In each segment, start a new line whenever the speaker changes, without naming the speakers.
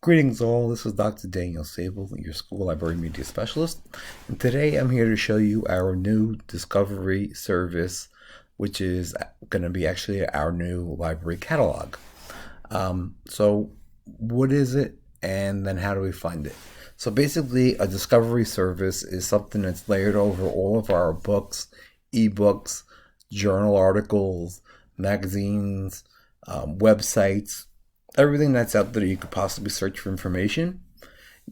Greetings all, this is Dr. Daniel Sable, your school library media specialist, and today I'm here to show you our new discovery service, which is going to be actually our new library catalog. So what is it, and then how do we find it? So basically, a discovery service is something that's layered over all of our books, ebooks, journal articles, magazines, websites, everything that's out there you could possibly search for information.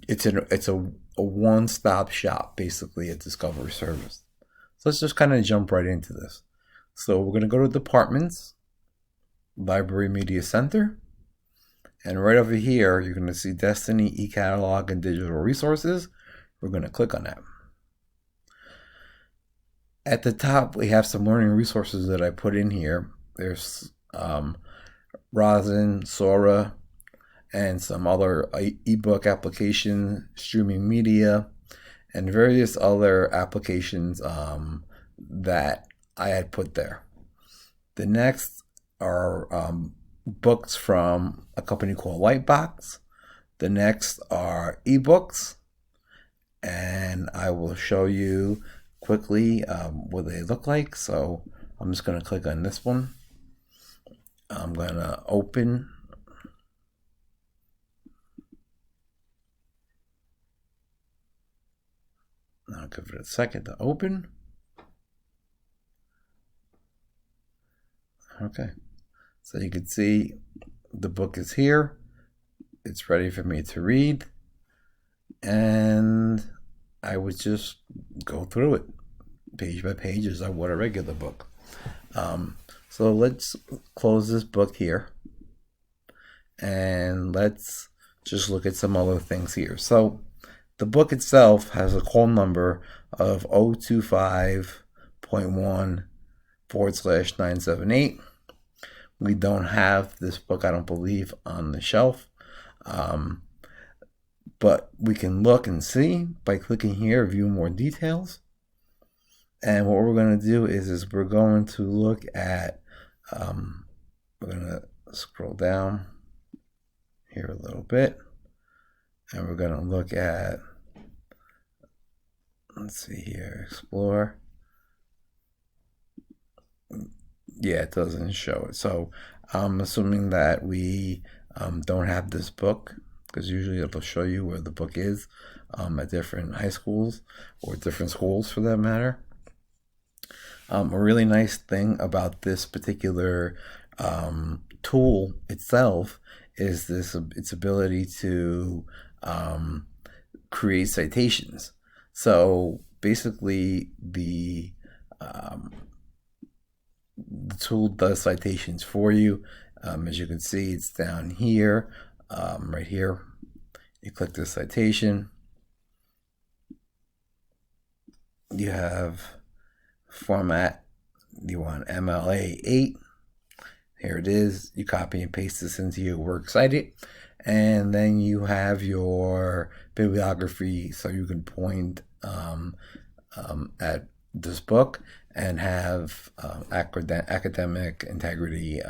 It's a one-stop shop, basically, a discovery service. So let's just kind of jump right into this. So we're going to go to Departments, Library Media Center, and right over here you're going to see Destiny, eCatalog, and Digital Resources. We're going to click on that. At the top we have some learning resources that I put in here. There's Rosin, Sora, and some other ebook application, streaming media, and various other applications that I had put there. The next are books from a company called Whitebox. The next are ebooks, and I will show you quickly what they look like. So I'm just going to click on this one. I'm going to open. I'll give it a second to open. Okay, so you can see the book is here. It's ready for me to read, and I would just go through it page by page as I would a regular book. So let's close this book here, and let's just look at some other things here. So the book itself has a call number of 025.1/978. We don't have this book, I don't believe, on the shelf, but we can look and see by clicking here, view more details. And what we're going to do is we're going to look at, we're going to scroll down here a little bit, and we're going to look at, let's see here, explore. Yeah, it doesn't show it. So I'm assuming that we don't have this book, because usually it'll show you where the book is at different high schools or different schools for that matter. A really nice thing about this particular tool itself is its ability to create citations. So basically, the tool does citations for you. As you can see, it's down here, right here. You click the citation. You have format, you want MLA 8. Here it is. You copy and paste this into your works cited, and then you have your bibliography, so you can point at this book and have academic integrity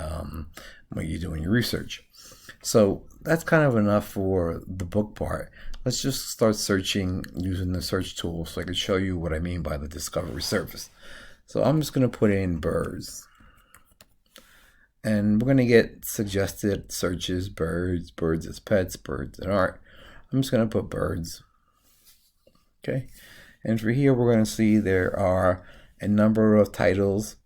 when you're doing your research. So that's kind of enough for the book part. Let's just start searching using the search tool so I can show you what I mean by the discovery service. So I'm just going to put in birds. And we're going to get suggested searches: birds, birds as pets, birds and art. I'm just going to put birds. Okay. And for here, we're going to see there are a number of titles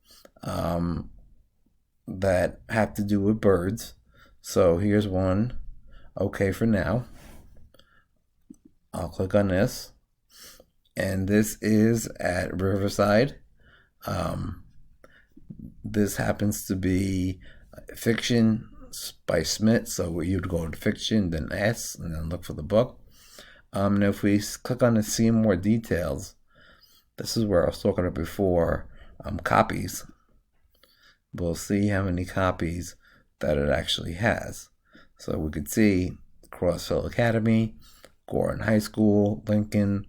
that have to do with birds. So here's one. Okay, for now. I'll click on this. And this is at Riverside. This happens to be fiction by Smith, so you'd go to fiction, then S, and then look for the book. And if we click on the see more details, this is where I was talking about before, copies. We'll see how many copies that it actually has. So we could see Crossville Academy, Gordon High School, Lincoln,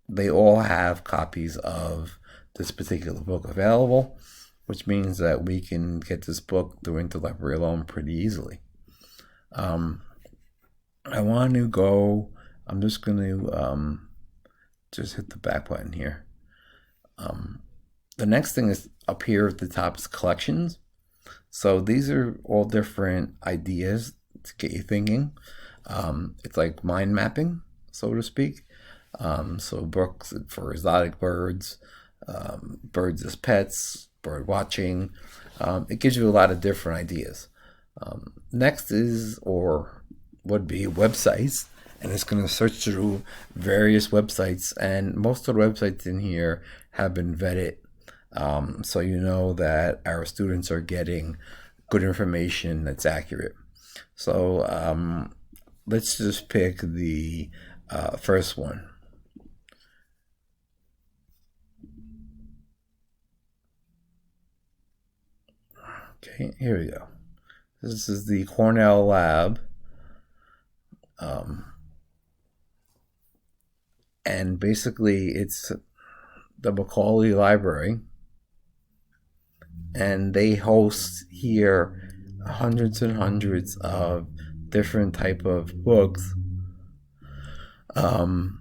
they all have copies of this particular book available, which means that we can get this book through Interlibrary Loan pretty easily. I want to go, I'm just going to just hit the back button here. The next thing is up here at the top is collections. So these are all different ideas to get you thinking. It's like mind mapping, so to speak. So books for exotic birds, birds as pets, bird watching. It gives you a lot of different ideas. Next is, or would be, websites. And it's going to search through various websites. And most of the websites in here have been vetted. So you know that our students are getting good information that's accurate. So let's just pick the first one. Okay, here we go. This is the Cornell Lab. And basically it's the Macaulay Library. And they host here hundreds and hundreds of different type of books. And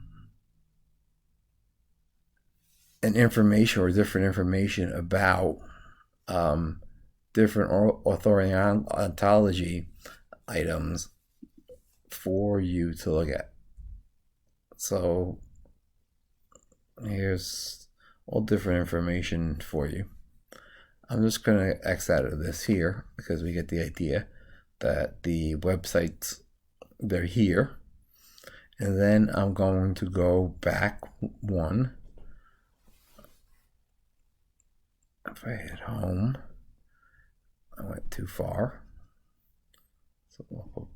information, or different information about different ornithology items for you to look at. So here's all different information for you. I'm just going to X out of this here because we get the idea that the websites, they're here. And then I'm going to go back one. If I hit home, I went too far. So we'll go.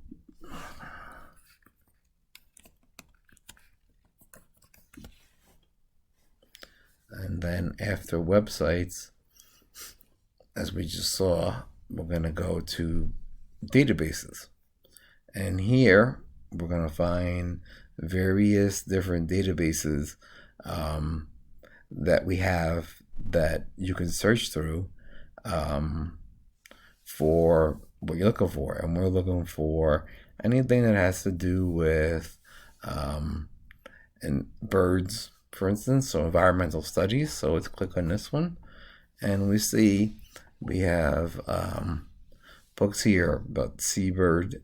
And then after websites, as we just saw, we're going to go to databases. And here we're going to find various different databases that we have that you can search through for what you're looking for. And we're looking for anything that has to do with and birds, for instance, so environmental studies. So let's click on this one, and we see we have books here about seabird.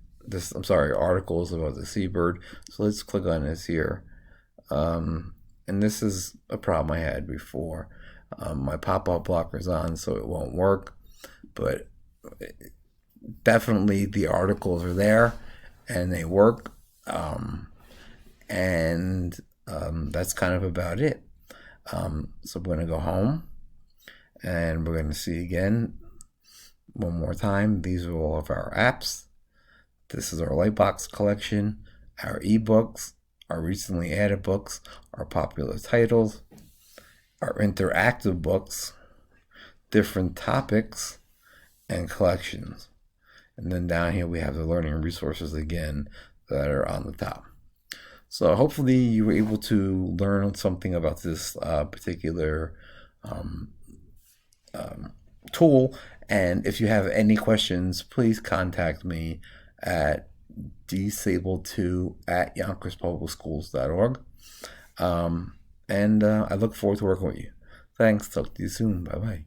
Articles about the seabird. So let's click on this here. And this is a problem I had before. My pop-up blocker's on, so it won't work. But definitely the articles are there, and they work. And that's kind of about it. So we're going to go home, and we're going to see again one more time. These are all of our apps. This is our Whitebox collection, our ebooks, our recently added books, our popular titles, our interactive books, different topics, and collections. And then down here we have the learning resources again that are on the top. So hopefully you were able to learn something about this particular tool. And if you have any questions, please contact me at dsable2@yonkers.publicschools.org. And I look forward to working with you. Thanks. Talk to you soon. Bye-bye.